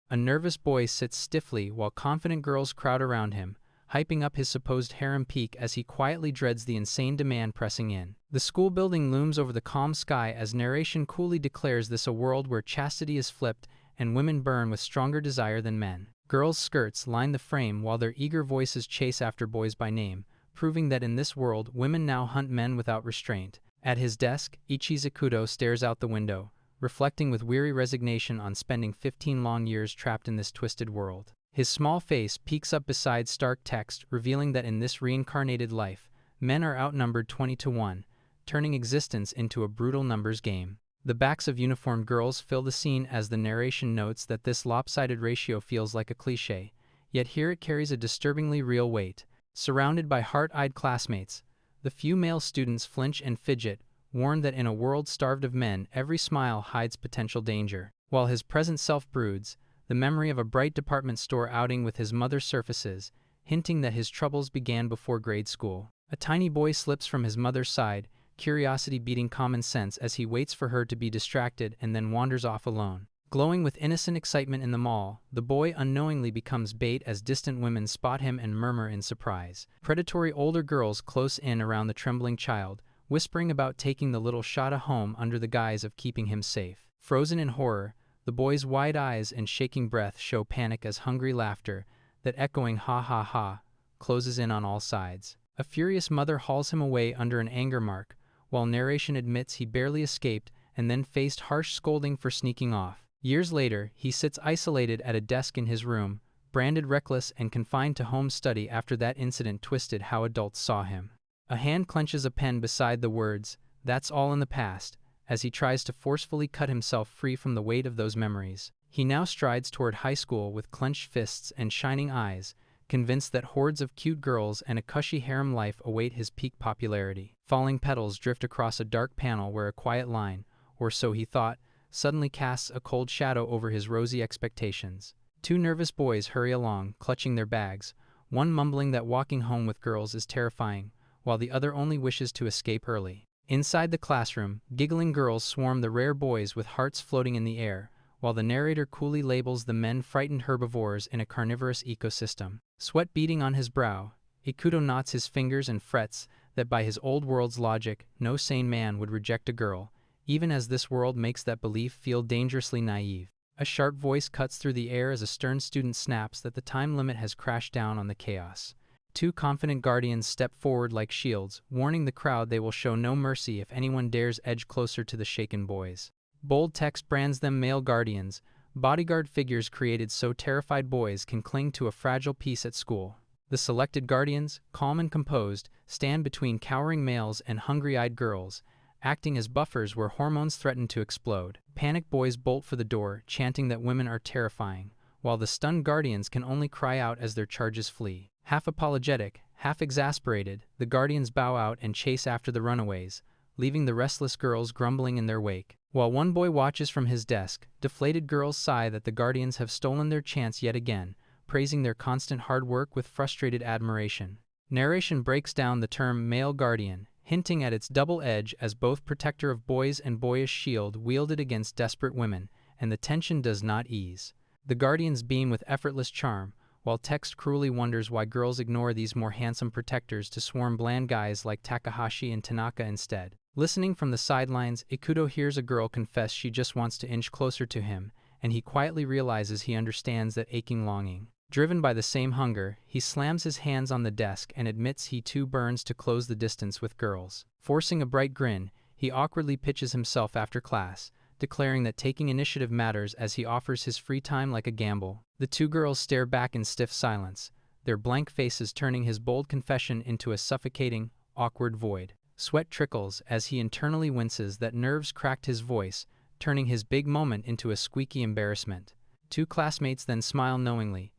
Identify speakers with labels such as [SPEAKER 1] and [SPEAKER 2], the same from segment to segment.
[SPEAKER 1] A nervous boy sits stiffly while confident girls crowd around him, hyping up his supposed harem peak as he quietly dreads the insane demand pressing in. The school building looms over the calm sky as narration coolly declares this a world where chastity is flipped and women burn with stronger desire than men. Girls' skirts line the frame while their eager voices chase after boys by name, proving that in this world, women now hunt men without restraint. At his desk, Ichi's Ikuto stares out the window, reflecting with weary resignation on spending 15 long years trapped in this twisted world. His small face peeks up beside stark text, revealing that in this reincarnated life, men are outnumbered 20-1, turning existence into a brutal numbers game. The backs of uniformed girls fill the scene as the narration notes that this lopsided ratio feels like a cliché, yet here it carries a disturbingly real weight. Surrounded by heart-eyed classmates, the few male students flinch and fidget, warned that in a world starved of men, every smile hides potential danger. While his present self broods, the memory of a bright department store outing with his mother surfaces, hinting that his troubles began before grade school. A tiny boy slips from his mother's side, curiosity beating common sense as he waits for her to be distracted and then wanders off alone. Glowing with innocent excitement in the mall, the boy unknowingly becomes bait as distant women spot him and murmur in surprise. Predatory older girls close in around the trembling child, whispering about taking the little Shada home under the guise of keeping him safe. Frozen in horror, the boy's wide eyes and shaking breath show panic as hungry laughter, that echoing ha ha ha, closes in on all sides. A furious mother hauls him away under an anger mark, while narration admits he barely escaped and then faced harsh scolding for sneaking off. Years later, he sits isolated at a desk in his room, branded reckless and confined to home study after that incident twisted how adults saw him. A hand clenches a pen beside the words, "That's all in the past," as he tries to forcefully cut himself free from the weight of those memories. He now strides toward high school with clenched fists and shining eyes, convinced that hordes of cute girls and a cushy harem life await his peak popularity. Falling petals drift across a dark panel where a quiet line, or so he thought, suddenly casts a cold shadow over his rosy expectations. Two nervous boys hurry along, clutching their bags, one mumbling that walking home with girls is terrifying, while the other only wishes to escape early. Inside the classroom, giggling girls swarm the rare boys with hearts floating in the air, while the narrator coolly labels the men frightened herbivores in a carnivorous ecosystem. Sweat beading on his brow, Ikuto knots his fingers and frets that by his old world's logic, no sane man would reject a girl, even as this world makes that belief feel dangerously naive. A sharp voice cuts through the air as a stern student snaps that the time limit has crashed down on the chaos. Two confident guardians step forward like shields, warning the crowd they will show no mercy if anyone dares edge closer to the shaken boys. Bold text brands them male guardians, bodyguard figures created so terrified boys can cling to a fragile peace at school. The selected guardians, calm and composed, stand between cowering males and hungry-eyed girls, acting as buffers where hormones threaten to explode. Panicked boys bolt for the door, chanting that women are terrifying, while the stunned guardians can only cry out as their charges flee. Half apologetic, half exasperated, the guardians bow out and chase after the runaways, leaving the restless girls grumbling in their wake. While one boy watches from his desk, deflated girls sigh that the guardians have stolen their chance yet again, praising their constant hard work with frustrated admiration. Narration breaks down the term male guardian, hinting at its double edge as both protector of boys and boyish shield wielded against desperate women, and the tension does not ease. The guardians beam with effortless charm, while text cruelly wonders why girls ignore these more handsome protectors to swarm bland guys like Takahashi and Tanaka instead. Listening from the sidelines, Ikuto hears a girl confess she just wants to inch closer to him, and he quietly realizes he understands that aching longing. Driven by the same hunger, he slams his hands on the desk and admits he too burns to close the distance with girls. Forcing a bright grin, he awkwardly pitches himself after class, declaring that taking initiative matters as he offers his free time like a gamble. The two girls stare back in stiff silence, their blank faces turning his bold confession into a suffocating, awkward void. Sweat trickles as he internally winces that nerves cracked his voice, turning his big moment into a squeaky embarrassment. Two classmates then smile knowingly,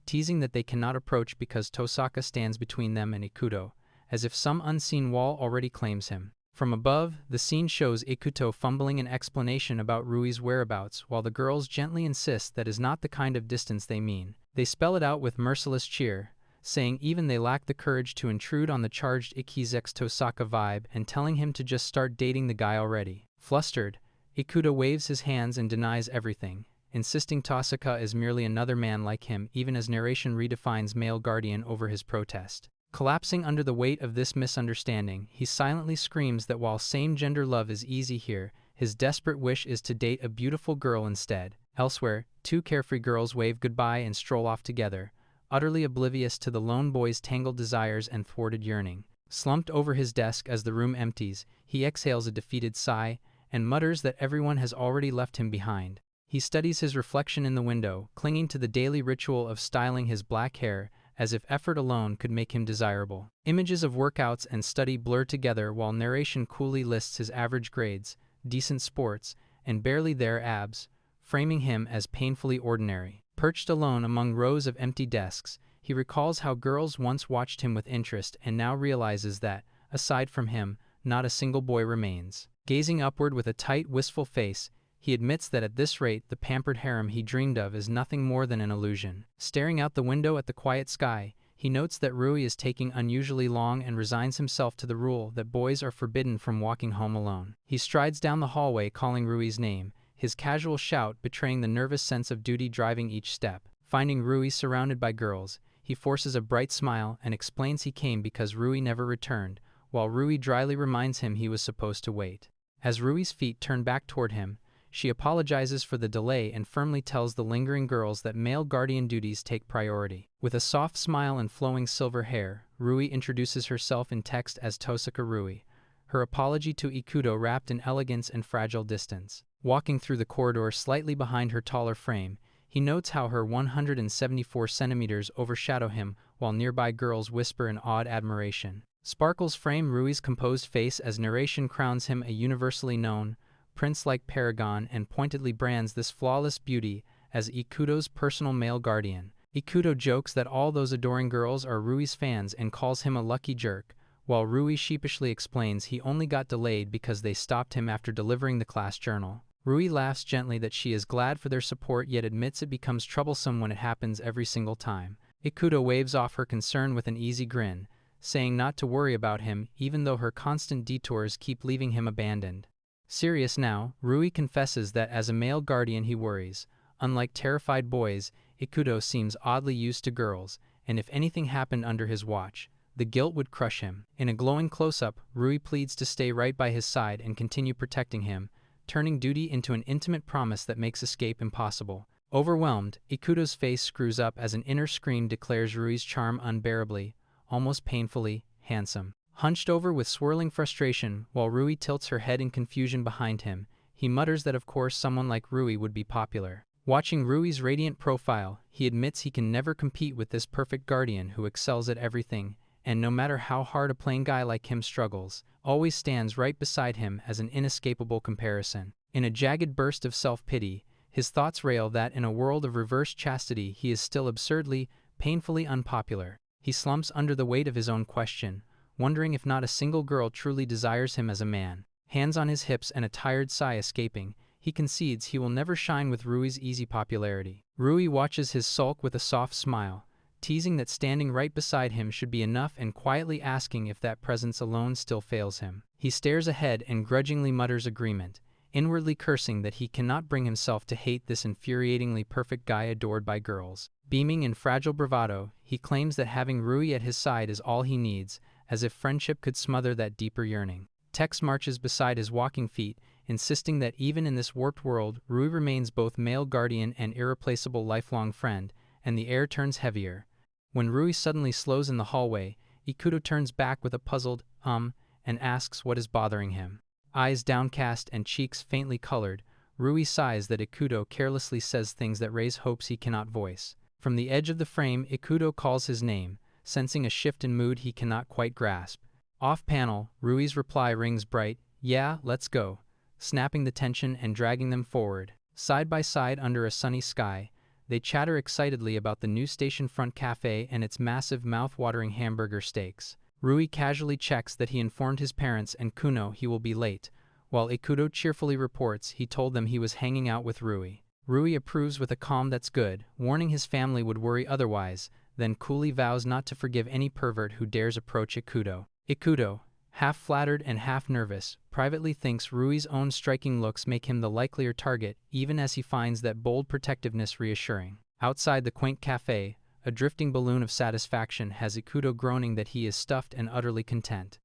[SPEAKER 1] teasing that they cannot approach because Tosaka stands between them and Ikuto, as if some unseen wall already claims him. From above, the scene shows Ikuto fumbling an explanation about Rui's whereabouts while the girls gently insist that is not the kind of distance they mean. They spell it out with merciless cheer, saying even they lack the courage to intrude on the charged Ikizex Tosaka vibe and telling him to just start dating the guy already. Flustered, Ikuto waves his hands and denies everything, insisting Tosaka is merely another man like him, even as narration redefines male guardian over his protest. Collapsing under the weight of this misunderstanding, he silently screams that while same-gender love is easy here, his desperate wish is to date a beautiful girl instead. Elsewhere, two carefree girls wave goodbye and stroll off together, utterly oblivious to the lone boy's tangled desires and thwarted yearning. Slumped over his desk as the room empties, he exhales a defeated sigh and mutters that everyone has already left him behind. He studies his reflection in the window, clinging to the daily ritual of styling his black hair, as if effort alone could make him desirable. Images of workouts and study blur together while narration coolly lists his average grades, decent sports, and barely there abs, framing him as painfully ordinary. Perched alone among rows of empty desks, he recalls how girls once watched him with interest and now realizes that, aside from him, not a single boy remains. Gazing upward with a tight, wistful face, he admits that at this rate the pampered harem he dreamed of is nothing more than an illusion. Staring out the window at the quiet sky, he notes that Rui is taking unusually long and resigns himself to the rule that boys are forbidden from walking home alone. He strides down the hallway calling Rui's name, his casual shout betraying the nervous sense of duty driving each step. Finding Rui surrounded by girls, he forces a bright smile and explains he came because Rui never returned, while Rui dryly reminds him he was supposed to wait. As Rui's feet turn back toward him, she apologizes for the delay and firmly tells the lingering girls that male guardian duties take priority. With a soft smile and flowing silver hair, Rui introduces herself in text as Tosaka Rui, her apology to Ikuto wrapped in elegance and fragile distance. Walking through the corridor slightly behind her taller frame, he notes how her 174 centimeters overshadow him while nearby girls whisper in awed admiration. Sparkles frame Rui's composed face as narration crowns him a universally known, prince-like paragon and pointedly brands this flawless beauty as Ikuto's personal male guardian. Ikuto jokes that all those adoring girls are Rui's fans and calls him a lucky jerk, while Rui sheepishly explains he only got delayed because they stopped him after delivering the class journal. Rui laughs gently that she is glad for their support yet admits it becomes troublesome when it happens every single time. Ikuto waves off her concern with an easy grin, saying not to worry about him even though her constant detours keep leaving him abandoned. Serious now, Rui confesses that as a male guardian he worries. Unlike terrified boys, Ikuto seems oddly used to girls, and if anything happened under his watch, the guilt would crush him. In a glowing close-up, Rui pleads to stay right by his side and continue protecting him, turning duty into an intimate promise that makes escape impossible. Overwhelmed, Ikuto's face screws up as an inner scream declares Rui's charm unbearably, almost painfully, handsome. Hunched over with swirling frustration, while Rui tilts her head in confusion behind him, he mutters that of course someone like Rui would be popular. Watching Rui's radiant profile, he admits he can never compete with this perfect guardian who excels at everything, and no matter how hard a plain guy like him struggles, always stands right beside him as an inescapable comparison. In a jagged burst of self-pity, his thoughts rail that in a world of reverse chastity he is still absurdly, painfully unpopular. He slumps under the weight of his own question, wondering if not a single girl truly desires him as a man. Hands on his hips and a tired sigh escaping, he concedes he will never shine with Rui's easy popularity. Rui watches his sulk with a soft smile, teasing that standing right beside him should be enough and quietly asking if that presence alone still fails him. He stares ahead and grudgingly mutters agreement, inwardly cursing that he cannot bring himself to hate this infuriatingly perfect guy adored by girls. Beaming in fragile bravado, he claims that having Rui at his side is all he needs, as if friendship could smother that deeper yearning. Tex marches beside his walking feet, insisting that even in this warped world, Rui remains both male guardian and irreplaceable lifelong friend, and the air turns heavier. When Rui suddenly slows in the hallway, Ikuto turns back with a puzzled, and asks what is bothering him. Eyes downcast and cheeks faintly colored, Rui sighs that Ikuto carelessly says things that raise hopes he cannot voice. From the edge of the frame, Ikuto calls his name, sensing a shift in mood he cannot quite grasp. Off-panel, Rui's reply rings bright, "Yeah, let's go," snapping the tension and dragging them forward. Side by side under a sunny sky, they chatter excitedly about the new station-front cafe and its massive mouth-watering hamburger steaks. Rui casually checks that he informed his parents and Kuno he will be late, while Ikuto cheerfully reports he told them he was hanging out with Rui. Rui approves with a calm that's good, warning his family would worry otherwise, then coolly vows not to forgive any pervert who dares approach Ikuto. Ikuto, half flattered and half nervous, privately thinks Rui's own striking looks make him the likelier target, even as he finds that bold protectiveness reassuring. Outside the quaint cafe, a drifting balloon of satisfaction has Ikuto groaning that he is stuffed and utterly content.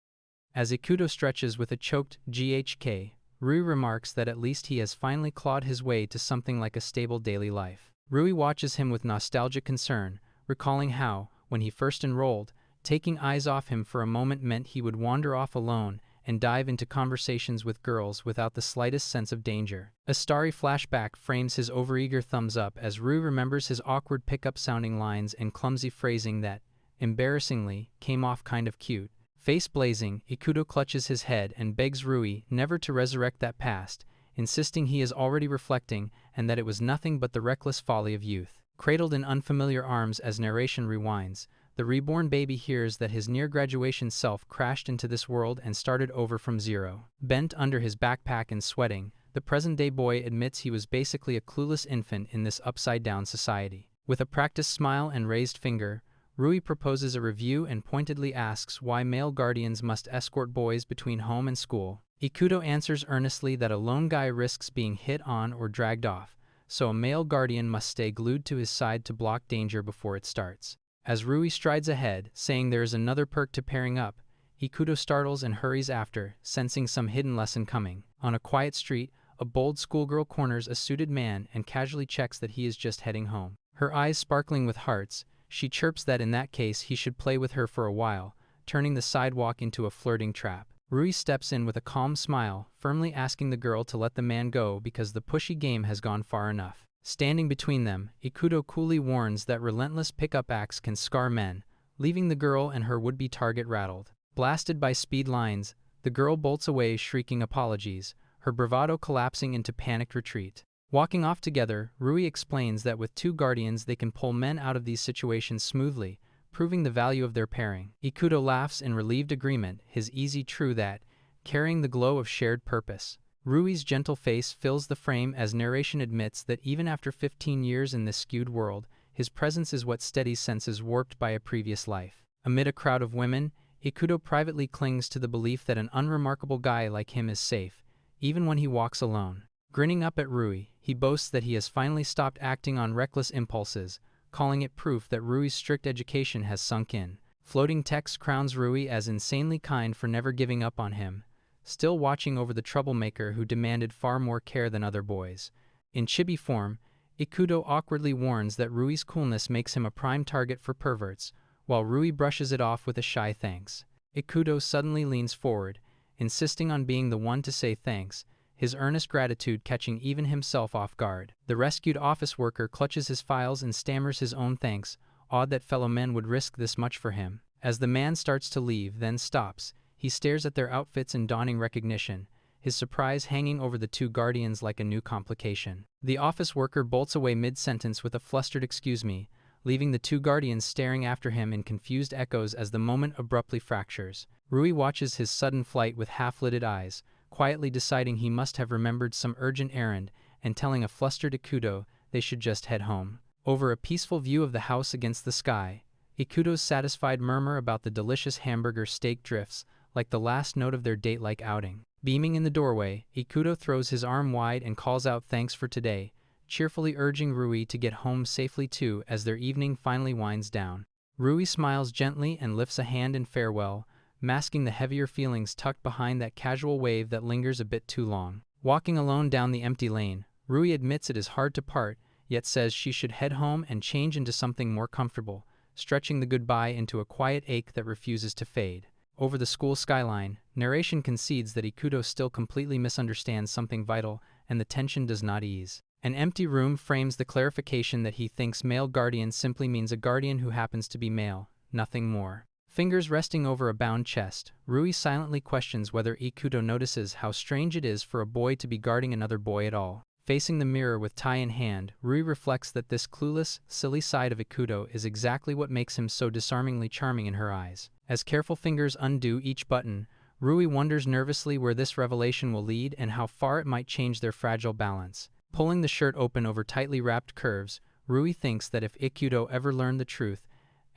[SPEAKER 1] As Ikuto stretches with a choked GHK, Rui remarks that at least he has finally clawed his way to something like a stable daily life. Rui watches him with nostalgic concern, recalling how, when he first enrolled, taking eyes off him for a moment meant he would wander off alone and dive into conversations with girls without the slightest sense of danger. A starry flashback frames his overeager thumbs up as Rui remembers his awkward pickup-sounding lines and clumsy phrasing that, embarrassingly, came off kind of cute. Face blazing, Ikuto clutches his head and begs Rui never to resurrect that past, insisting he is already reflecting and that it was nothing but the reckless folly of youth. Cradled in unfamiliar arms as narration rewinds, the reborn baby hears that his near-graduation self crashed into this world and started over from zero. Bent under his backpack and sweating, the present-day boy admits he was basically a clueless infant in this upside-down society. With a practiced smile and raised finger, Rui proposes a review and pointedly asks why male guardians must escort boys between home and school. Ikuto answers earnestly that a lone guy risks being hit on or dragged off, so a male guardian must stay glued to his side to block danger before it starts. As Rui strides ahead, saying there is another perk to pairing up, Ikuto startles and hurries after, sensing some hidden lesson coming. On a quiet street, a bold schoolgirl corners a suited man and casually checks that he is just heading home. Her eyes sparkling with hearts, she chirps that in that case he should play with her for a while, turning the sidewalk into a flirting trap. Rui steps in with a calm smile, firmly asking the girl to let the man go because the pushy game has gone far enough. Standing between them, Ikuto coolly warns that relentless pickup acts can scar men, leaving the girl and her would-be target rattled. Blasted by speed lines, the girl bolts away shrieking apologies, her bravado collapsing into panicked retreat. Walking off together, Rui explains that with two guardians they can pull men out of these situations smoothly, proving the value of their pairing. Ikuto laughs in relieved agreement, his easy true that, carrying the glow of shared purpose. Rui's gentle face fills the frame as narration admits that even after 15 years in this skewed world, his presence is what steadies senses warped by a previous life. Amid a crowd of women, Ikuto privately clings to the belief that an unremarkable guy like him is safe, even when he walks alone. Grinning up at Rui, he boasts that he has finally stopped acting on reckless impulses, calling it proof that Rui's strict education has sunk in. Floating text crowns Rui as insanely kind for never giving up on him, still watching over the troublemaker who demanded far more care than other boys. In chibi form, Ikuto awkwardly warns that Rui's coolness makes him a prime target for perverts, while Rui brushes it off with a shy thanks. Ikuto suddenly leans forward, insisting on being the one to say thanks, his earnest gratitude catching even himself off guard. The rescued office worker clutches his files and stammers his own thanks, odd that fellow men would risk this much for him. As the man starts to leave, then stops, he stares at their outfits in dawning recognition, his surprise hanging over the two guardians like a new complication. The office worker bolts away mid-sentence with a flustered "excuse me," leaving the two guardians staring after him in confused echoes as the moment abruptly fractures. Rui watches his sudden flight with half-lidded eyes, quietly deciding he must have remembered some urgent errand and telling a flustered Ikuto they should just head home. Over a peaceful view of the house against the sky, Ikuto's satisfied murmur about the delicious hamburger steak drifts like the last note of their date-like outing. Beaming in the doorway, Ikuto throws his arm wide and calls out thanks for today, cheerfully urging Rui to get home safely too as their evening finally winds down. Rui smiles gently and lifts a hand in farewell, masking the heavier feelings tucked behind that casual wave that lingers a bit too long. Walking alone down the empty lane, Rui admits it is hard to part, yet says she should head home and change into something more comfortable, stretching the goodbye into a quiet ache that refuses to fade. Over the school skyline, narration concedes that Ikuto still completely misunderstands something vital, and the tension does not ease. An empty room frames the clarification that he thinks male guardian simply means a guardian who happens to be male, nothing more. Fingers resting over a bound chest, Rui silently questions whether Ikuto notices how strange it is for a boy to be guarding another boy at all. Facing the mirror with tie in hand, Rui reflects that this clueless, silly side of Ikuto is exactly what makes him so disarmingly charming in her eyes. As careful fingers undo each button, Rui wonders nervously where this revelation will lead and how far it might change their fragile balance. Pulling the shirt open over tightly wrapped curves, Rui thinks that if Ikuto ever learned the truth,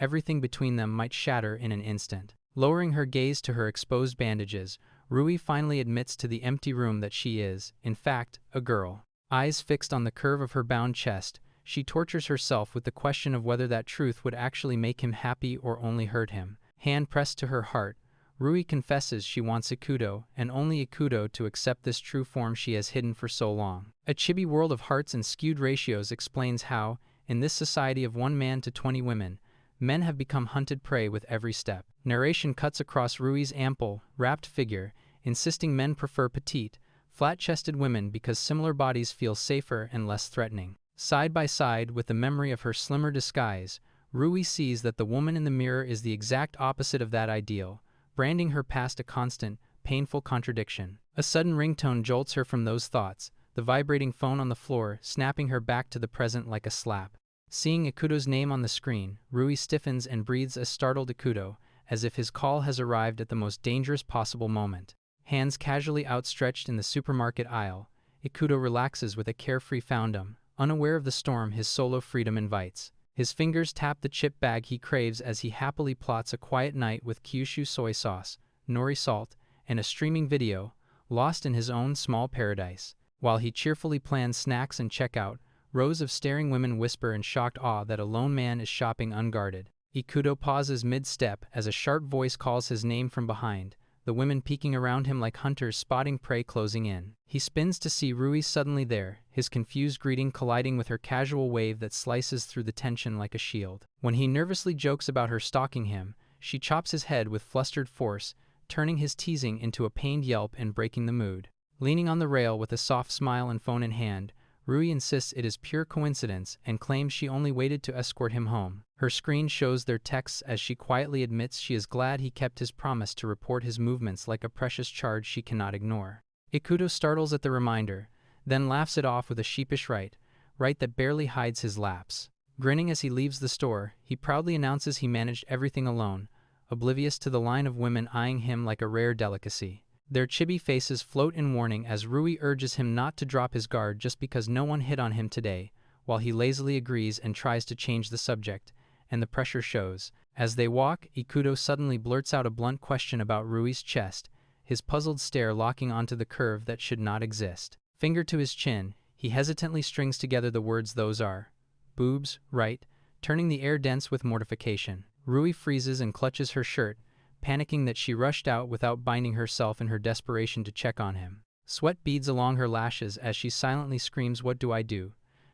[SPEAKER 1] everything between them might shatter in an instant. Lowering her gaze to her exposed bandages, Rui finally admits to the empty room that she is, in fact, a girl. Eyes fixed on the curve of her bound chest, she tortures herself with the question of whether that truth would actually make him happy or only hurt him. Hand pressed to her heart, Rui confesses she wants Ikuto, and only Ikuto, to accept this true form she has hidden for so long. A chibi world of hearts and skewed ratios explains how, in this society of 1 man to 20 women, men have become hunted prey with every step. Narration cuts across Rui's ample, wrapped figure, insisting men prefer petite, flat-chested women because similar bodies feel safer and less threatening. Side by side with the memory of her slimmer disguise, Rui sees that the woman in the mirror is the exact opposite of that ideal, branding her past a constant, painful contradiction. A sudden ringtone jolts her from those thoughts, the vibrating phone on the floor snapping her back to the present like a slap. Seeing Ikuto's name on the screen, Rui stiffens and breathes a startled Ikuto, as if his call has arrived at the most dangerous possible moment. Hands casually outstretched in the supermarket aisle, Ikuto relaxes with a carefree foundum, unaware of the storm his solo freedom invites. His fingers tap the chip bag he craves as he happily plots a quiet night with Kyushu soy sauce, nori salt, and a streaming video, lost in his own small paradise. While he cheerfully plans snacks and checkout, rows of staring women whisper in shocked awe that a lone man is shopping unguarded. Ikuto pauses mid-step as a sharp voice calls his name from behind, the women peeking around him like hunters spotting prey closing in. He spins to see Rui suddenly there, his confused greeting colliding with her casual wave that slices through the tension like a shield. When he nervously jokes about her stalking him, she chops his head with flustered force, turning his teasing into a pained yelp and breaking the mood. Leaning on the rail with a soft smile and phone in hand, Rui insists it is pure coincidence and claims she only waited to escort him home. Her screen shows their texts as she quietly admits she is glad he kept his promise to report his movements like a precious charge she cannot ignore. Ikuto startles at the reminder, then laughs it off with a sheepish right that barely hides his lapse. Grinning as he leaves the store, he proudly announces he managed everything alone, oblivious to the line of women eyeing him like a rare delicacy. Their chibi faces float in warning as Rui urges him not to drop his guard just because no one hit on him today, while he lazily agrees and tries to change the subject, and the pressure shows. As they walk, Ikuto suddenly blurts out a blunt question about Rui's chest, his puzzled stare locking onto the curve that should not exist. Finger to his chin, he hesitantly strings together the words "those are boobs, right?" turning the air dense with mortification. Rui freezes and clutches her shirt, panicking that she rushed out without binding herself in her desperation to check on him. Sweat beads along her lashes as she silently screams, "What do I do?"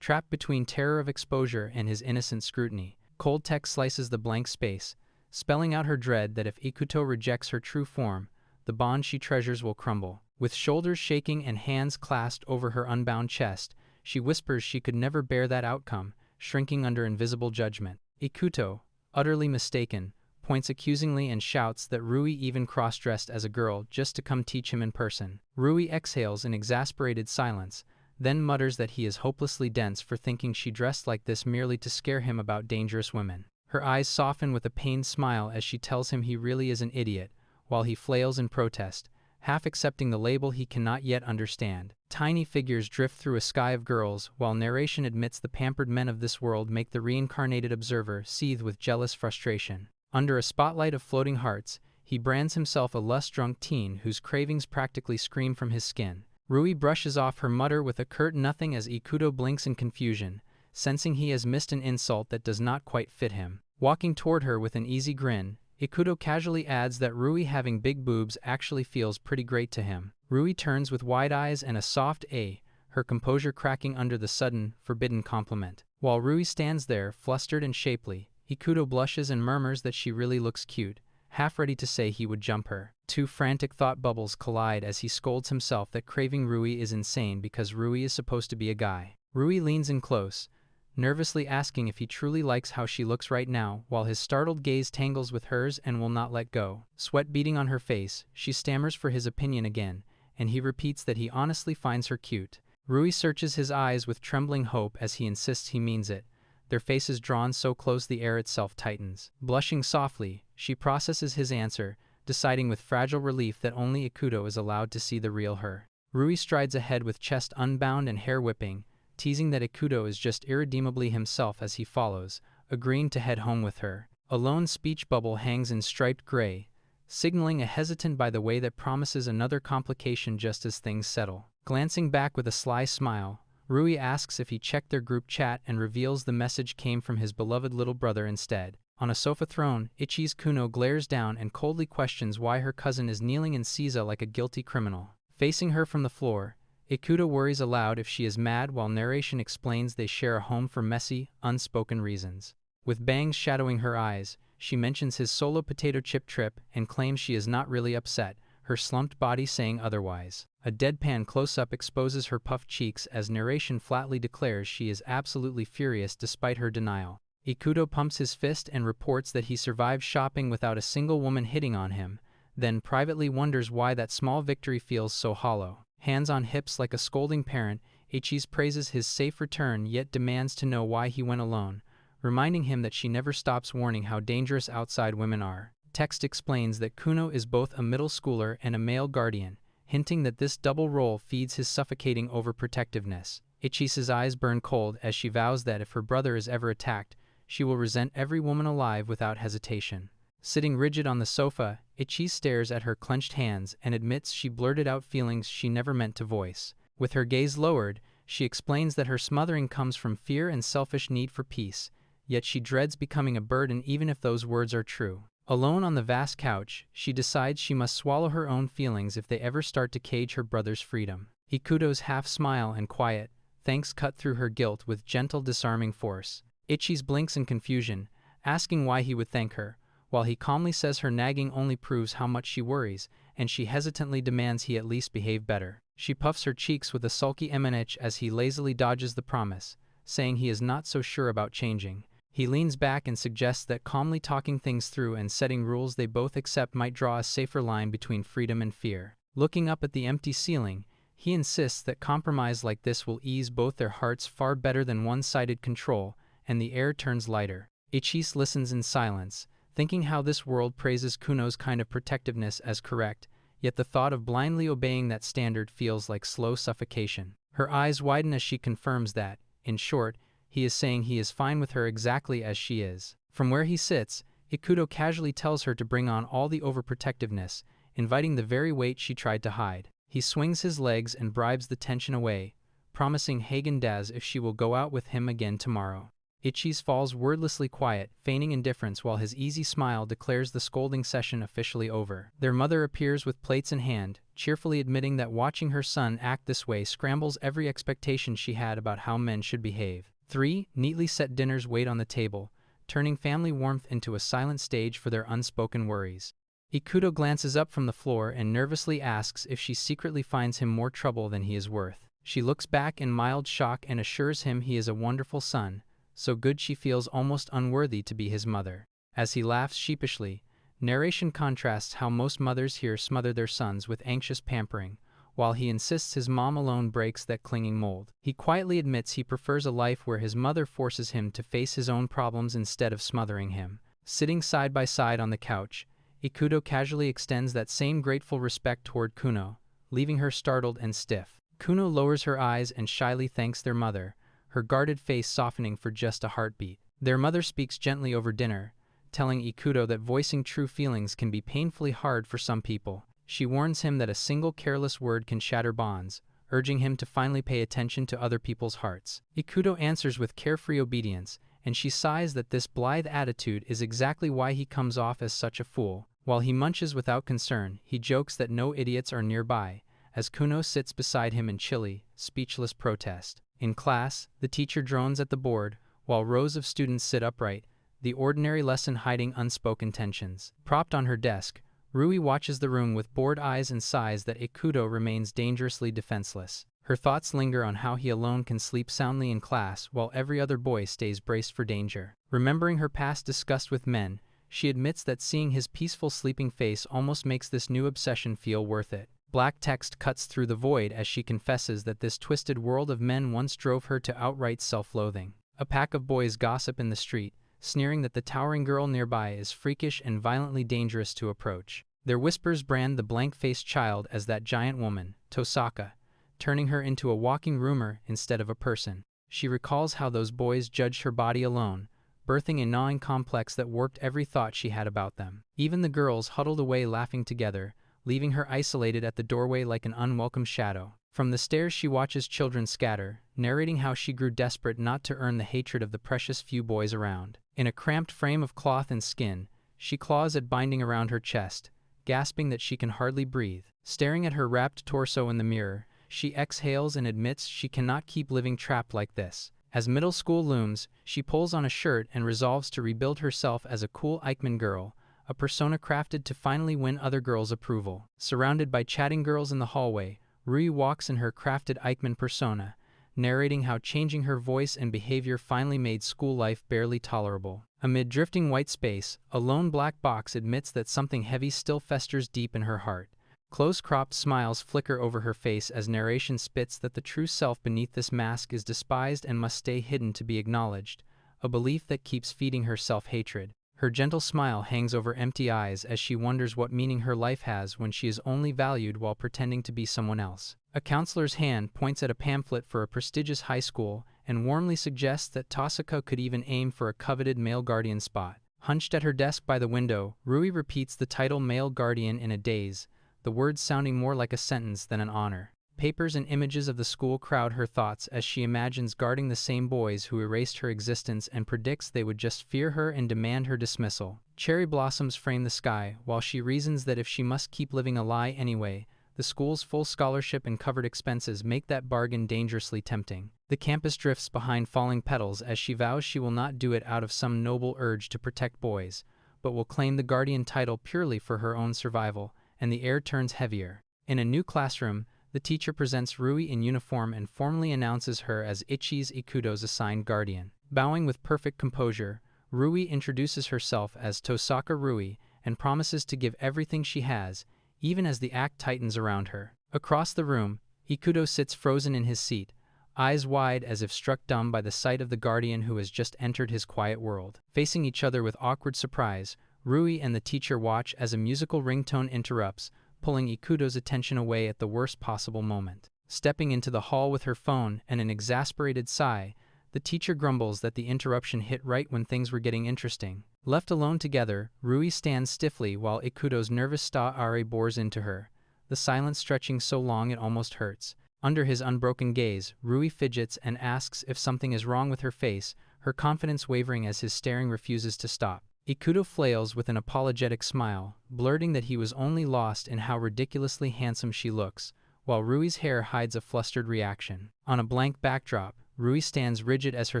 [SPEAKER 1] Trapped between terror of exposure and his innocent scrutiny. Cold text slices the blank space, spelling out her dread that if Ikuto rejects her true form, the bond she treasures will crumble. With shoulders shaking and hands clasped over her unbound chest, she whispers she could never bear that outcome, shrinking under invisible judgment. Ikuto, utterly mistaken, points accusingly and shouts that Rui even cross-dressed as a girl just to come teach him in person. Rui exhales in exasperated silence, then mutters that he is hopelessly dense for thinking she dressed like this merely to scare him about dangerous women. Her eyes soften with a pained smile as she tells him he really is an idiot, while he flails in protest, half accepting the label he cannot yet understand. Tiny figures drift through a sky of girls, while narration admits the pampered men of this world make the reincarnated observer seethe with jealous frustration. Under a spotlight of floating hearts, he brands himself a lust-drunk teen whose cravings practically scream from his skin. Rui brushes off her mutter with a curt nothing as Ikuto blinks in confusion, sensing he has missed an insult that does not quite fit him. Walking toward her with an easy grin, Ikuto casually adds that Rui having big boobs actually feels pretty great to him. Rui turns with wide eyes and a soft "A," her composure cracking under the sudden, forbidden compliment. While Rui stands there, flustered and shapely, Ikuto blushes and murmurs that she really looks cute, half ready to say he would jump her. Two frantic thought bubbles collide as he scolds himself that craving Rui is insane because Rui is supposed to be a guy. Rui leans in close, nervously asking if he truly likes how she looks right now, while his startled gaze tangles with hers and will not let go. Sweat beading on her face, she stammers for his opinion again, and he repeats that he honestly finds her cute. Rui searches his eyes with trembling hope as he insists he means it, their faces drawn so close the air itself tightens. Blushing softly, she processes his answer, deciding with fragile relief that only Ikuto is allowed to see the real her. Rui strides ahead with chest unbound and hair whipping, teasing that Ikuto is just irredeemably himself as he follows, agreeing to head home with her. A lone speech bubble hangs in striped gray, signaling a hesitant by the way that promises another complication just as things settle. Glancing back with a sly smile, Rui asks if he checked their group chat and reveals the message came from his beloved little brother instead. On a sofa throne, Ichi's Kuno glares down and coldly questions why her cousin is kneeling in Seiza like a guilty criminal. Facing her from the floor, Ikuto worries aloud if she is mad while narration explains they share a home for messy, unspoken reasons. With bangs shadowing her eyes, she mentions his solo potato chip trip and claims she is not really upset, her slumped body saying otherwise. A deadpan close-up exposes her puffed cheeks as narration flatly declares she is absolutely furious despite her denial. Ikuto pumps his fist and reports that he survived shopping without a single woman hitting on him, then privately wonders why that small victory feels so hollow. Hands on hips like a scolding parent, Ichis praises his safe return yet demands to know why he went alone, reminding him that she never stops warning how dangerous outside women are. Text explains that Kuno is both a middle schooler and a male guardian, hinting that this double role feeds his suffocating overprotectiveness. Ichis's eyes burn cold as she vows that if her brother is ever attacked, she will resent every woman alive without hesitation. Sitting rigid on the sofa, Ichis stares at her clenched hands and admits she blurted out feelings she never meant to voice. With her gaze lowered, she explains that her smothering comes from fear and selfish need for peace, yet she dreads becoming a burden even if those words are true. Alone on the vast couch, she decides she must swallow her own feelings if they ever start to cage her brother's freedom. Ikuto's half-smile and quiet thanks cut through her guilt with gentle disarming force. Ichis blinks in confusion, asking why he would thank her, while he calmly says her nagging only proves how much she worries, and she hesitantly demands he at least behave better. She puffs her cheeks with a sulky emanich as he lazily dodges the promise, saying he is not so sure about changing. He leans back and suggests that calmly talking things through and setting rules they both accept might draw a safer line between freedom and fear. Looking up at the empty ceiling, he insists that compromise like this will ease both their hearts far better than one-sided control, and the air turns lighter. Ichis listens in silence, thinking how this world praises Kuno's kind of protectiveness as correct, yet the thought of blindly obeying that standard feels like slow suffocation. Her eyes widen as she confirms that, in short, he is saying he is fine with her exactly as she is. From where he sits, Ikuto casually tells her to bring on all the overprotectiveness, inviting the very weight she tried to hide. He swings his legs and bribes the tension away, promising Häagen-Dazs if she will go out with him again tomorrow. Ichis falls wordlessly quiet, feigning indifference while his easy smile declares the scolding session officially over. Their mother appears with plates in hand, cheerfully admitting that watching her son act this way scrambles every expectation she had about how men should behave. 3 neatly set dinners wait on the table, turning family warmth into a silent stage for their unspoken worries. Ikuto glances up from the floor and nervously asks if she secretly finds him more trouble than he is worth. She looks back in mild shock and assures him he is a wonderful son, so good she feels almost unworthy to be his mother. As he laughs sheepishly, narration contrasts how most mothers here smother their sons with anxious pampering, while he insists his mom alone breaks that clinging mold. He quietly admits he prefers a life where his mother forces him to face his own problems instead of smothering him. Sitting side by side on the couch, Ikuto casually extends that same grateful respect toward Kuno, leaving her startled and stiff. Kuno lowers her eyes and shyly thanks their mother, her guarded face softening for just a heartbeat. Their mother speaks gently over dinner, telling Ikuto that voicing true feelings can be painfully hard for some people. She warns him that a single careless word can shatter bonds, urging him to finally pay attention to other people's hearts. Ikuto answers with carefree obedience, and she sighs that this blithe attitude is exactly why he comes off as such a fool. While he munches without concern, he jokes that no idiots are nearby, as Kuno sits beside him in chilly, speechless protest. In class, the teacher drones at the board, while rows of students sit upright, the ordinary lesson hiding unspoken tensions. Propped on her desk, Rui watches the room with bored eyes and sighs that Ikuto remains dangerously defenseless. Her thoughts linger on how he alone can sleep soundly in class while every other boy stays braced for danger. Remembering her past disgust with men, she admits that seeing his peaceful sleeping face almost makes this new obsession feel worth it. Black text cuts through the void as she confesses that this twisted world of men once drove her to outright self-loathing. A pack of boys gossip in the street, sneering that the towering girl nearby is freakish and violently dangerous to approach. Their whispers brand the blank-faced child as that giant woman, Tosaka, turning her into a walking rumor instead of a person. She recalls how those boys judged her body alone, birthing a gnawing complex that warped every thought she had about them. Even the girls huddled away laughing together, leaving her isolated at the doorway like an unwelcome shadow. From the stairs she watches children scatter, narrating how she grew desperate not to earn the hatred of the precious few boys around. In a cramped frame of cloth and skin, she claws at binding around her chest, gasping that she can hardly breathe. Staring at her wrapped torso in the mirror, she exhales and admits she cannot keep living trapped like this. As middle school looms, she pulls on a shirt and resolves to rebuild herself as a cool Eichmann girl, a persona crafted to finally win other girls' approval. Surrounded by chatting girls in the hallway, Rui walks in her crafted Eichmann persona, narrating how changing her voice and behavior finally made school life barely tolerable. Amid drifting white space, a lone black box admits that something heavy still festers deep in her heart. Close-cropped smiles flicker over her face as narration spits that the true self beneath this mask is despised and must stay hidden to be acknowledged, a belief that keeps feeding her self-hatred. Her gentle smile hangs over empty eyes as she wonders what meaning her life has when she is only valued while pretending to be someone else. A counselor's hand points at a pamphlet for a prestigious high school and warmly suggests that Tosaka could even aim for a coveted male guardian spot. Hunched at her desk by the window, Rui repeats the title male guardian in a daze, the words sounding more like a sentence than an honor. Papers and images of the school crowd her thoughts as she imagines guarding the same boys who erased her existence and predicts they would just fear her and demand her dismissal. Cherry blossoms frame the sky, while she reasons that if she must keep living a lie anyway, the school's full scholarship and covered expenses make that bargain dangerously tempting. The campus drifts behind falling petals as she vows she will not do it out of some noble urge to protect boys, but will claim the guardian title purely for her own survival, and the air turns heavier. In a new classroom, the teacher presents Rui in uniform and formally announces her as Ichi's Ikudo's assigned guardian. Bowing with perfect composure, Rui introduces herself as Tosaka Rui and promises to give everything she has, even as the act tightens around her. Across the room, Ikudo sits frozen in his seat, eyes wide as if struck dumb by the sight of the guardian who has just entered his quiet world. Facing each other with awkward surprise, Rui and the teacher watch as a musical ringtone interrupts, pulling Ikudo's attention away at the worst possible moment. Stepping into the hall with her phone and an exasperated sigh, the teacher grumbles that the interruption hit right when things were getting interesting. Left alone together, Rui stands stiffly while Ikudo's nervous sta-are bores into her, the silence stretching so long it almost hurts. Under his unbroken gaze, Rui fidgets and asks if something is wrong with her face, her confidence wavering as his staring refuses to stop. Ikudo flails with an apologetic smile, blurting that he was only lost in how ridiculously handsome she looks, while Rui's hair hides a flustered reaction. On a blank backdrop, Rui stands rigid as her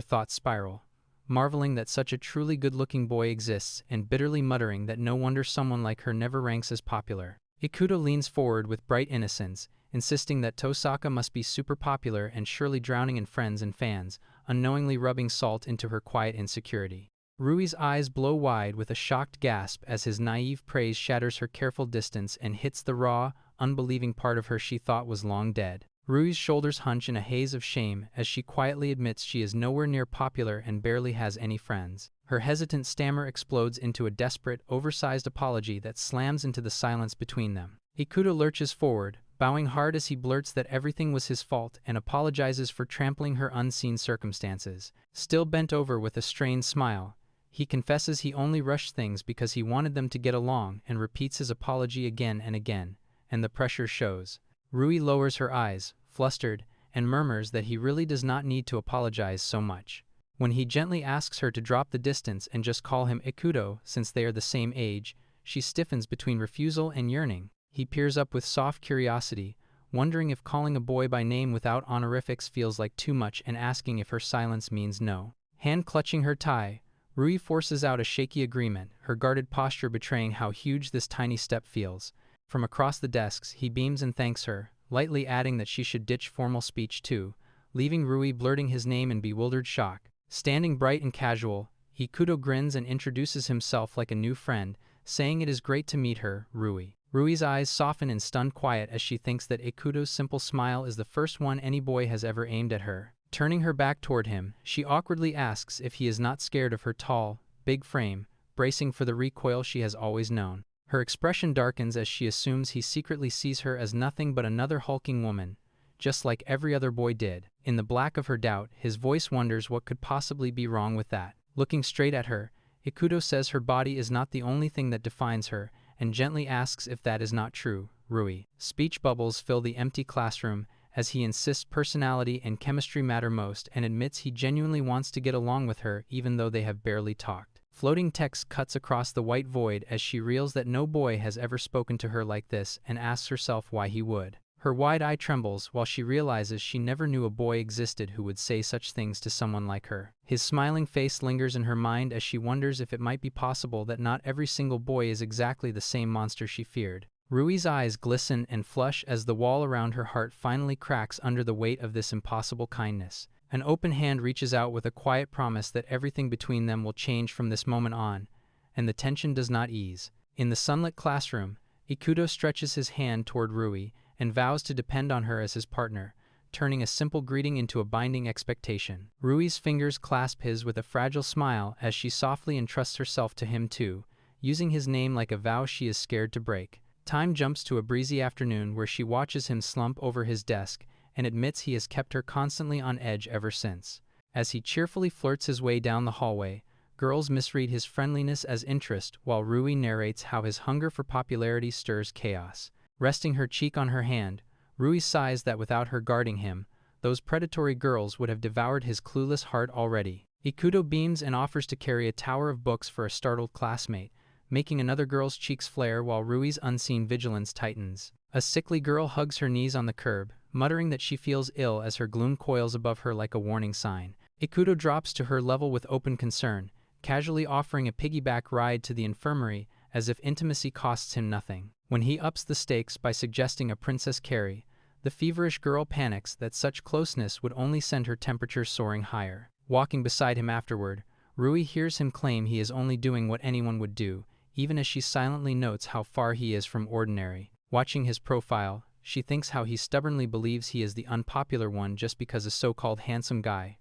[SPEAKER 1] thoughts spiral, marveling that such a truly good-looking boy exists and bitterly muttering that no wonder someone like her never ranks as popular. Ikudo leans forward with bright innocence, insisting that Tosaka must be super popular and surely drowning in friends and fans, unknowingly rubbing salt into her quiet insecurity. Rui's eyes blow wide with a shocked gasp as his naive praise shatters her careful distance and hits the raw, unbelieving part of her she thought was long dead. Rui's shoulders hunch in a haze of shame as she quietly admits she is nowhere near popular and barely has any friends. Her hesitant stammer explodes into a desperate, oversized apology that slams into the silence between them. Ikudo lurches forward, bowing hard as he blurts that everything was his fault and apologizes for trampling her unseen circumstances. Still bent over with a strained smile, he confesses he only rushed things because he wanted them to get along and repeats his apology again and again, and the pressure shows. Rui lowers her eyes, flustered, and murmurs that he really does not need to apologize so much. When he gently asks her to drop the distance and just call him Ikudo since they are the same age, she stiffens between refusal and yearning. He peers up with soft curiosity, wondering if calling a boy by name without honorifics feels like too much and asking if her silence means no. Hand clutching her tie, Rui forces out a shaky agreement, her guarded posture betraying how huge this tiny step feels. From across the desks, he beams and thanks her, lightly adding that she should ditch formal speech too, leaving Rui blurting his name in bewildered shock. Standing bright and casual, Ikudo grins and introduces himself like a new friend, saying it is great to meet her, Rui. Rui's eyes soften in stunned quiet as she thinks that Ikudo's simple smile is the first one any boy has ever aimed at her. Turning her back toward him, she awkwardly asks if he is not scared of her tall, big frame, bracing for the recoil she has always known. Her expression darkens as she assumes he secretly sees her as nothing but another hulking woman, just like every other boy did. In the black of her doubt, his voice wonders what could possibly be wrong with that. Looking straight at her, Ikuto says her body is not the only thing that defines her, and gently asks if that is not true. Rui. Speech bubbles fill the empty classroom as he insists personality and chemistry matter most and admits he genuinely wants to get along with her even though they have barely talked. Floating text cuts across the white void as she reels that no boy has ever spoken to her like this and asks herself why he would. Her wide eye trembles while she realizes she never knew a boy existed who would say such things to someone like her. His smiling face lingers in her mind as she wonders if it might be possible that not every single boy is exactly the same monster she feared. Rui's eyes glisten and flush as the wall around her heart finally cracks under the weight of this impossible kindness. An open hand reaches out with a quiet promise that everything between them will change from this moment on, and the tension does not ease. In the sunlit classroom, Ikuto stretches his hand toward Rui and vows to depend on her as his partner, turning a simple greeting into a binding expectation. Rui's fingers clasp his with a fragile smile as she softly entrusts herself to him too, using his name like a vow she is scared to break. Time jumps to a breezy afternoon where she watches him slump over his desk and admits he has kept her constantly on edge ever since. As he cheerfully flirts his way down the hallway, girls misread his friendliness as interest while Rui narrates how his hunger for popularity stirs chaos. Resting her cheek on her hand, Rui sighs that without her guarding him, those predatory girls would have devoured his clueless heart already. Ikuto beams and offers to carry a tower of books for a startled classmate, making another girl's cheeks flare while Rui's unseen vigilance tightens. A sickly girl hugs her knees on the curb, muttering that she feels ill as her gloom coils above her like a warning sign. Ikuto drops to her level with open concern, casually offering a piggyback ride to the infirmary as if intimacy costs him nothing. When he ups the stakes by suggesting a Princess Carrie, the feverish girl panics that such closeness would only send her temperature soaring higher. Walking beside him afterward, Rui hears him claim he is only doing what anyone would do, even as she silently notes how far he is from ordinary. Watching his profile, she thinks how he stubbornly believes he is the unpopular one just because a so-called handsome guy,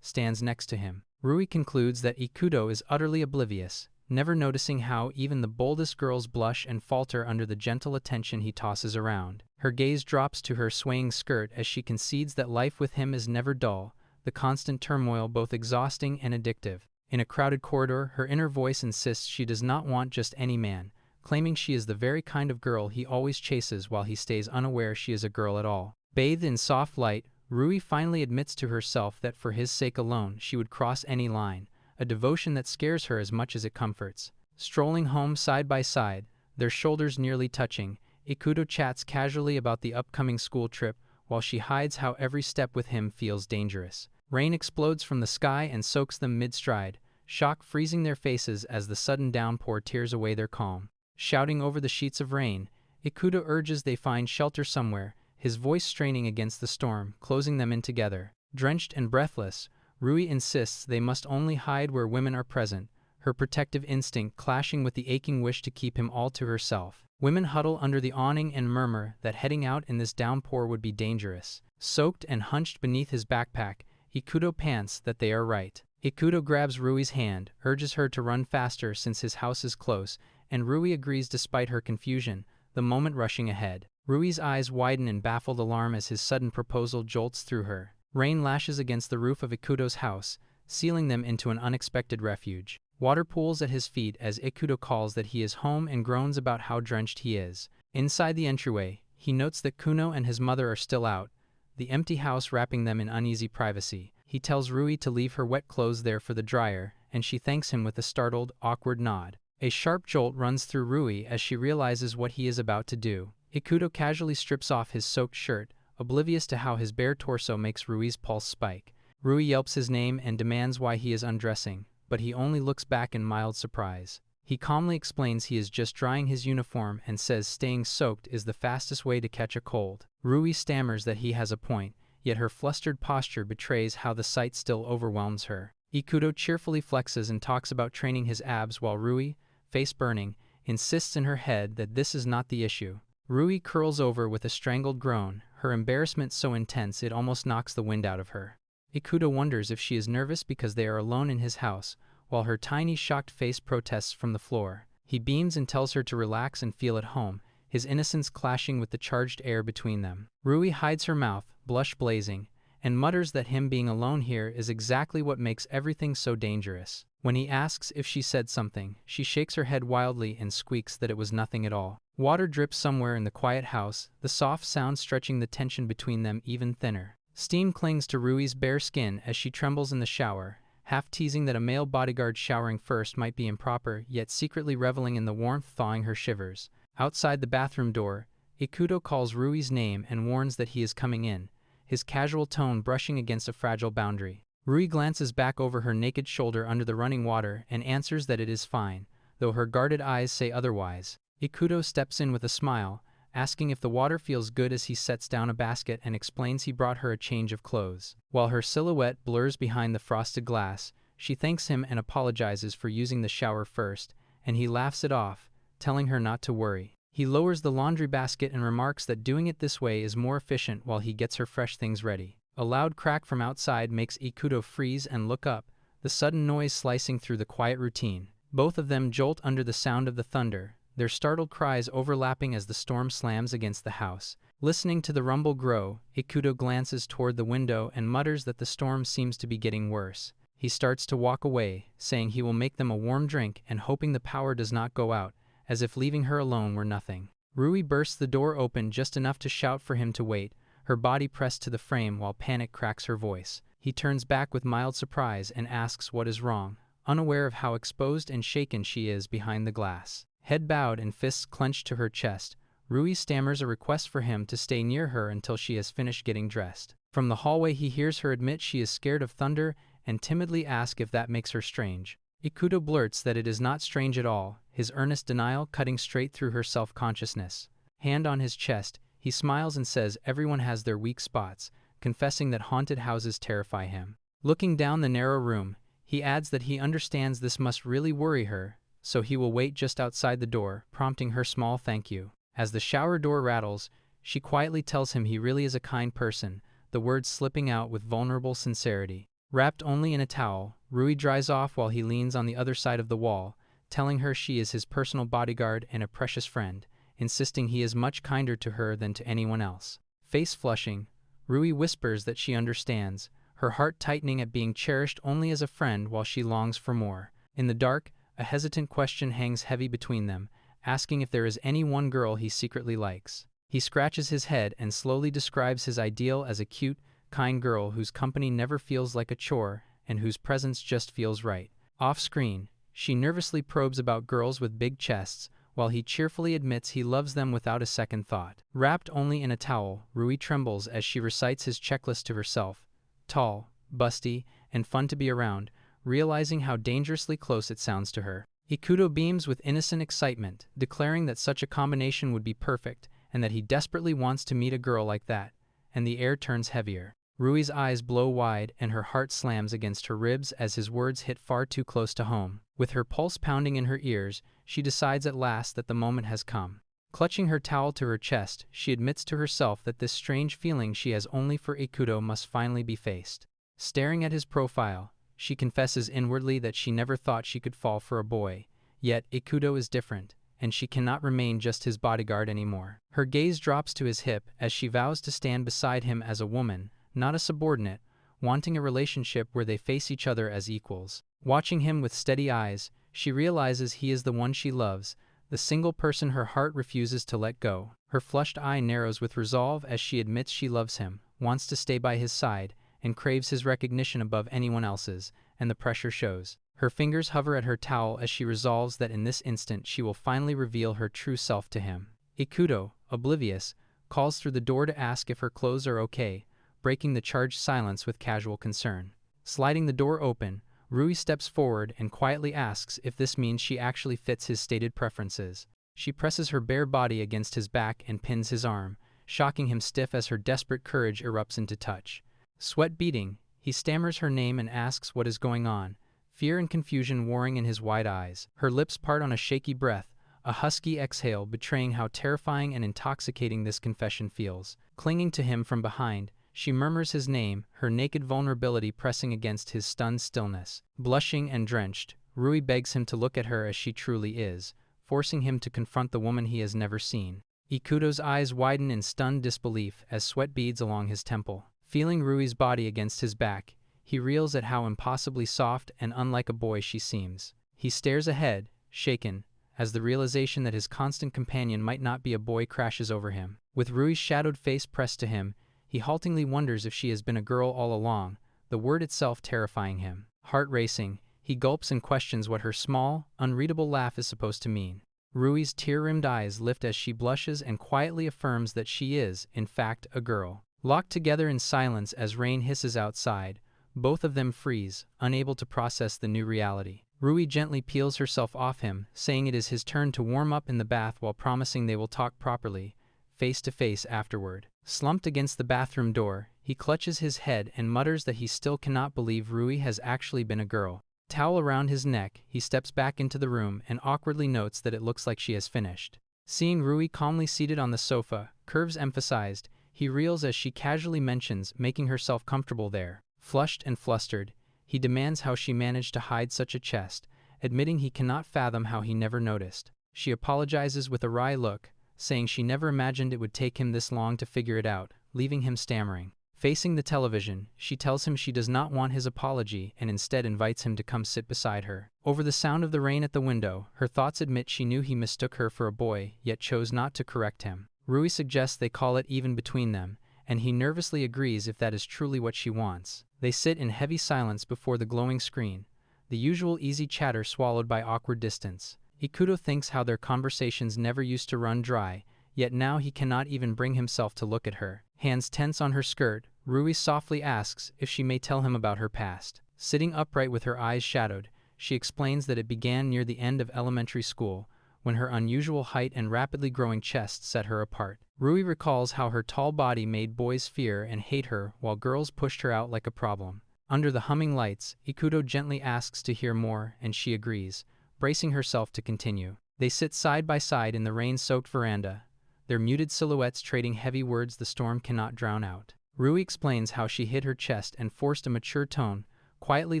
[SPEAKER 1] stands next to him. Rui concludes that Ikuto is utterly oblivious, never noticing how even the boldest girls blush and falter under the gentle attention he tosses around. Her gaze drops to her swaying skirt as she concedes that life with him is never dull, the constant turmoil both exhausting and addictive. In a crowded corridor, her inner voice insists she does not want just any man, claiming she is the very kind of girl he always chases while he stays unaware she is a girl at all. Bathed in soft light, Rui finally admits to herself that for his sake alone she would cross any line, a devotion that scares her as much as it comforts. Strolling home side by side, their shoulders nearly touching, Ikuto chats casually about the upcoming school trip while she hides how every step with him feels dangerous. Rain explodes from the sky and soaks them mid-stride, shock freezing their faces as the sudden downpour tears away their calm. Shouting over the sheets of rain, Ikuto urges they find shelter somewhere, his voice straining against the storm, closing them in together. Drenched and breathless, Rui insists they must only hide where women are present, her protective instinct clashing with the aching wish to keep him all to herself. Women huddle under the awning and murmur that heading out in this downpour would be dangerous. Soaked and hunched beneath his backpack, Ikuto pants that they are right. Ikuto grabs Rui's hand, urges her to run faster since his house is close, and Rui agrees despite her confusion, the moment rushing ahead. Rui's eyes widen in baffled alarm as his sudden proposal jolts through her. Rain lashes against the roof of Ikuto's house, sealing them into an unexpected refuge. Water pools at his feet as Ikuto calls that he is home and groans about how drenched he is. Inside the entryway, he notes that Kuno and his mother are still out, the empty house wrapping them in uneasy privacy. He tells Rui to leave her wet clothes there for the dryer, and she thanks him with a startled, awkward nod. A sharp jolt runs through Rui as she realizes what he is about to do. Ikuto casually strips off his soaked shirt, oblivious to how his bare torso makes Rui's pulse spike. Rui yelps his name and demands why he is undressing, but he only looks back in mild surprise. He calmly explains he is just drying his uniform and says staying soaked is the fastest way to catch a cold. Rui stammers that he has a point, yet her flustered posture betrays how the sight still overwhelms her. Ikuto cheerfully flexes and talks about training his abs while Rui, face burning, insists in her head that this is not the issue. Rui curls over with a strangled groan, her embarrassment so intense it almost knocks the wind out of her. Ikuto wonders if she is nervous because they are alone in his house, while her tiny shocked face protests from the floor. He beams and tells her to relax and feel at home, his innocence clashing with the charged air between them. Rui hides her mouth, blush blazing, and mutters that him being alone here is exactly what makes everything so dangerous. When he asks if she said something, she shakes her head wildly and squeaks that it was nothing at all. Water drips somewhere in the quiet house, the soft sound stretching the tension between them even thinner. Steam clings to Rui's bare skin as she trembles in the shower, half teasing that a male bodyguard showering first might be improper, yet secretly reveling in the warmth thawing her shivers. Outside the bathroom door, Ikuto calls Rui's name and warns that he is coming in, his casual tone brushing against a fragile boundary. Rui glances back over her naked shoulder under the running water and answers that it is fine, though her guarded eyes say otherwise. Ikuto steps in with a smile, asking if the water feels good as he sets down a basket and explains he brought her a change of clothes. While her silhouette blurs behind the frosted glass, she thanks him and apologizes for using the shower first, and he laughs it off, telling her not to worry. He lowers the laundry basket and remarks that doing it this way is more efficient while he gets her fresh things ready. A loud crack from outside makes Ikuto freeze and look up, the sudden noise slicing through the quiet routine. Both of them jolt under the sound of the thunder, their startled cries overlapping as the storm slams against the house. Listening to the rumble grow, Ikuto glances toward the window and mutters that the storm seems to be getting worse. He starts to walk away, saying he will make them a warm drink and hoping the power does not go out, as if leaving her alone were nothing. Rui bursts the door open just enough to shout for him to wait, her body pressed to the frame while panic cracks her voice. He turns back with mild surprise and asks what is wrong, unaware of how exposed and shaken she is behind the glass. Head bowed and fists clenched to her chest, Rui stammers a request for him to stay near her until she has finished getting dressed. From the hallway he hears her admit she is scared of thunder and timidly ask if that makes her strange. Ikuto blurts that it is not strange at all, his earnest denial cutting straight through her self-consciousness. Hand on his chest, he smiles and says everyone has their weak spots, confessing that haunted houses terrify him. Looking down the narrow room, he adds that he understands this must really worry her, so he will wait just outside the door, prompting her small thank you. As the shower door rattles, she quietly tells him he really is a kind person, the words slipping out with vulnerable sincerity. Wrapped only in a towel, Rui dries off while he leans on the other side of the wall, telling her she is his personal bodyguard and a precious friend, insisting he is much kinder to her than to anyone else. Face flushing, Rui whispers that she understands, her heart tightening at being cherished only as a friend while she longs for more. In the dark, a hesitant question hangs heavy between them, asking if there is any one girl he secretly likes. He scratches his head and slowly describes his ideal as a cute, kind girl whose company never feels like a chore and whose presence just feels right. Off-screen, she nervously probes about girls with big chests, while he cheerfully admits he loves them without a second thought. Wrapped only in a towel, Rui trembles as she recites his checklist to herself. Tall, busty, and fun to be around, realizing how dangerously close it sounds to her. Ikuto beams with innocent excitement, declaring that such a combination would be perfect and that he desperately wants to meet a girl like that, and the air turns heavier. Rui's eyes blow wide and her heart slams against her ribs as his words hit far too close to home. With her pulse pounding in her ears, she decides at last that the moment has come. Clutching her towel to her chest, she admits to herself that this strange feeling she has only for Ikuto must finally be faced. Staring at his profile, she confesses inwardly that she never thought she could fall for a boy, yet Ikuto is different, and she cannot remain just his bodyguard anymore. Her gaze drops to his hip as she vows to stand beside him as a woman, not a subordinate, wanting a relationship where they face each other as equals. Watching him with steady eyes, she realizes he is the one she loves, the single person her heart refuses to let go. Her flushed eye narrows with resolve as she admits she loves him, wants to stay by his side, and craves his recognition above anyone else's, and the pressure shows. Her fingers hover at her towel as she resolves that in this instant she will finally reveal her true self to him. Ikuto, oblivious, calls through the door to ask if her clothes are okay, breaking the charged silence with casual concern. Sliding the door open, Rui steps forward and quietly asks if this means she actually fits his stated preferences. She presses her bare body against his back and pins his arm, shocking him stiff as her desperate courage erupts into touch. Sweat beading, he stammers her name and asks what is going on, fear and confusion warring in his wide eyes. Her lips part on a shaky breath, a husky exhale betraying how terrifying and intoxicating this confession feels. Clinging to him from behind, she murmurs his name, her naked vulnerability pressing against his stunned stillness. Blushing and drenched, Rui begs him to look at her as she truly is, forcing him to confront the woman he has never seen. Ikuto's eyes widen in stunned disbelief as sweat beads along his temple. Feeling Rui's body against his back, he reels at how impossibly soft and unlike a boy she seems. He stares ahead, shaken, as the realization that his constant companion might not be a boy crashes over him. With Rui's shadowed face pressed to him, he haltingly wonders if she has been a girl all along, the word itself terrifying him. Heart racing, he gulps and questions what her small, unreadable laugh is supposed to mean. Rui's tear-rimmed eyes lift as she blushes and quietly affirms that she is, in fact, a girl. Locked together in silence as rain hisses outside, both of them freeze, unable to process the new reality. Rui gently peels herself off him, saying it is his turn to warm up in the bath while promising they will talk properly, face to face afterward. Slumped against the bathroom door, he clutches his head and mutters that he still cannot believe Rui has actually been a girl. Towel around his neck, he steps back into the room and awkwardly notes that it looks like she has finished. Seeing Rui calmly seated on the sofa, curves emphasized, he reels as she casually mentions making herself comfortable there. Flushed and flustered, he demands how she managed to hide such a chest, admitting he cannot fathom how he never noticed. She apologizes with a wry look, saying she never imagined it would take him this long to figure it out, leaving him stammering. Facing the television, she tells him she does not want his apology and instead invites him to come sit beside her. Over the sound of the rain at the window, her thoughts admit she knew he mistook her for a boy, yet chose not to correct him. Rui suggests they call it even between them, and he nervously agrees if that is truly what she wants. They sit in heavy silence before the glowing screen, the usual easy chatter swallowed by awkward distance. Ikuto thinks how their conversations never used to run dry, yet now he cannot even bring himself to look at her. Hands tense on her skirt, Rui softly asks if she may tell him about her past. Sitting upright with her eyes shadowed, she explains that it began near the end of elementary school, when her unusual height and rapidly growing chest set her apart. Rui recalls how her tall body made boys fear and hate her while girls pushed her out like a problem. Under the humming lights, Ikuto gently asks to hear more and she agrees, bracing herself to continue. They sit side by side in the rain-soaked veranda, their muted silhouettes trading heavy words the storm cannot drown out. Rui explains how she hid her chest and forced a mature tone, quietly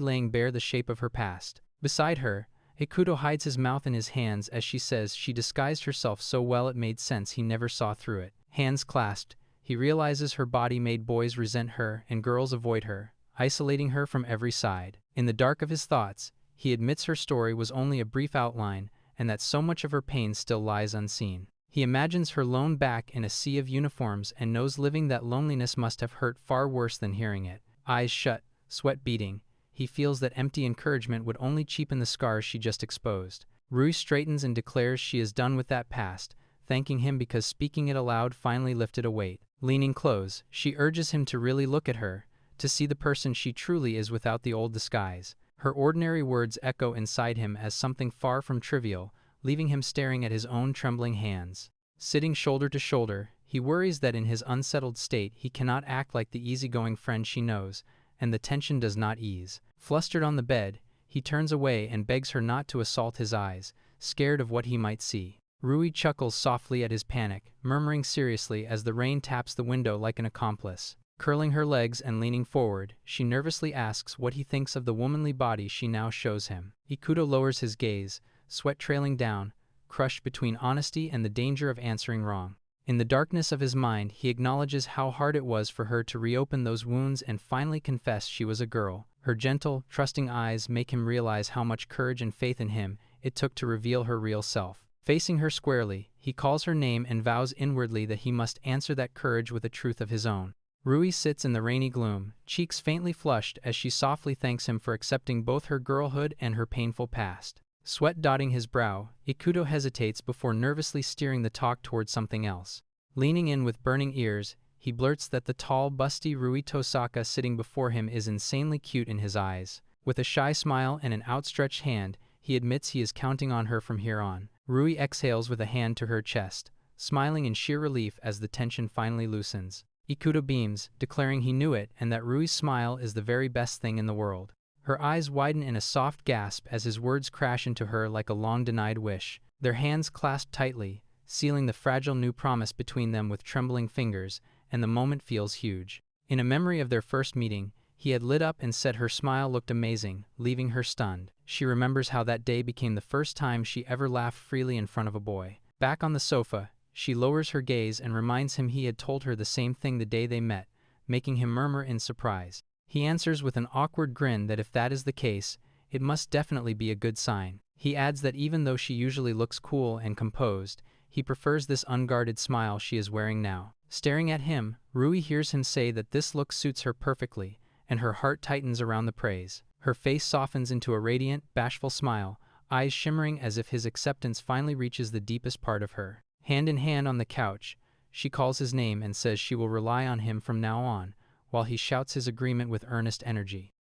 [SPEAKER 1] laying bare the shape of her past. Beside her, Ikuto hides his mouth in his hands as she says she disguised herself so well it made sense he never saw through it. Hands clasped, he realizes her body made boys resent her and girls avoid her, isolating her from every side. In the dark of his thoughts, he admits her story was only a brief outline and that so much of her pain still lies unseen. He imagines her lone back in a sea of uniforms and knows living that loneliness must have hurt far worse than hearing it. Eyes shut, sweat beating, he feels that empty encouragement would only cheapen the scars she just exposed. Rui straightens and declares she is done with that past, thanking him because speaking it aloud finally lifted a weight. Leaning close, she urges him to really look at her, to see the person she truly is without the old disguise. Her ordinary words echo inside him as something far from trivial, leaving him staring at his own trembling hands. Sitting shoulder to shoulder, he worries that in his unsettled state he cannot act like the easygoing friend she knows, and the tension does not ease. Flustered on the bed, he turns away and begs her not to assault his eyes, scared of what he might see. Rui chuckles softly at his panic, murmuring seriously as the rain taps the window like an accomplice. Curling her legs and leaning forward, she nervously asks what he thinks of the womanly body she now shows him. Ikuto lowers his gaze, sweat trailing down, crushed between honesty and the danger of answering wrong. In the darkness of his mind, he acknowledges how hard it was for her to reopen those wounds and finally confess she was a girl. Her gentle, trusting eyes make him realize how much courage and faith in him it took to reveal her real self. Facing her squarely, he calls her name and vows inwardly that he must answer that courage with a truth of his own. Rui sits in the rainy gloom, cheeks faintly flushed as she softly thanks him for accepting both her girlhood and her painful past. Sweat dotting his brow, Ikuto hesitates before nervously steering the talk towards something else. Leaning in with burning ears, he blurts that the tall, busty Rui Tosaka sitting before him is insanely cute in his eyes. With a shy smile and an outstretched hand, he admits he is counting on her from here on. Rui exhales with a hand to her chest, smiling in sheer relief as the tension finally loosens. Ikuto beams, declaring he knew it and that Rui's smile is the very best thing in the world. Her eyes widen in a soft gasp as his words crash into her like a long-denied wish. Their hands clasp tightly, sealing the fragile new promise between them with trembling fingers, and the moment feels huge. In a memory of their first meeting, he had lit up and said her smile looked amazing, leaving her stunned. She remembers how that day became the first time she ever laughed freely in front of a boy. Back on the sofa, she lowers her gaze and reminds him he had told her the same thing the day they met, making him murmur in surprise. He answers with an awkward grin that if that is the case, it must definitely be a good sign. He adds that even though she usually looks cool and composed, he prefers this unguarded smile she is wearing now. Staring at him, Rui hears him say that this look suits her perfectly, and her heart tightens around the praise. Her face softens into a radiant, bashful smile, eyes shimmering as if his acceptance finally reaches the deepest part of her. Hand in hand on the couch, she calls his name and says she will rely on him from now on, while he shouts his agreement with earnest energy.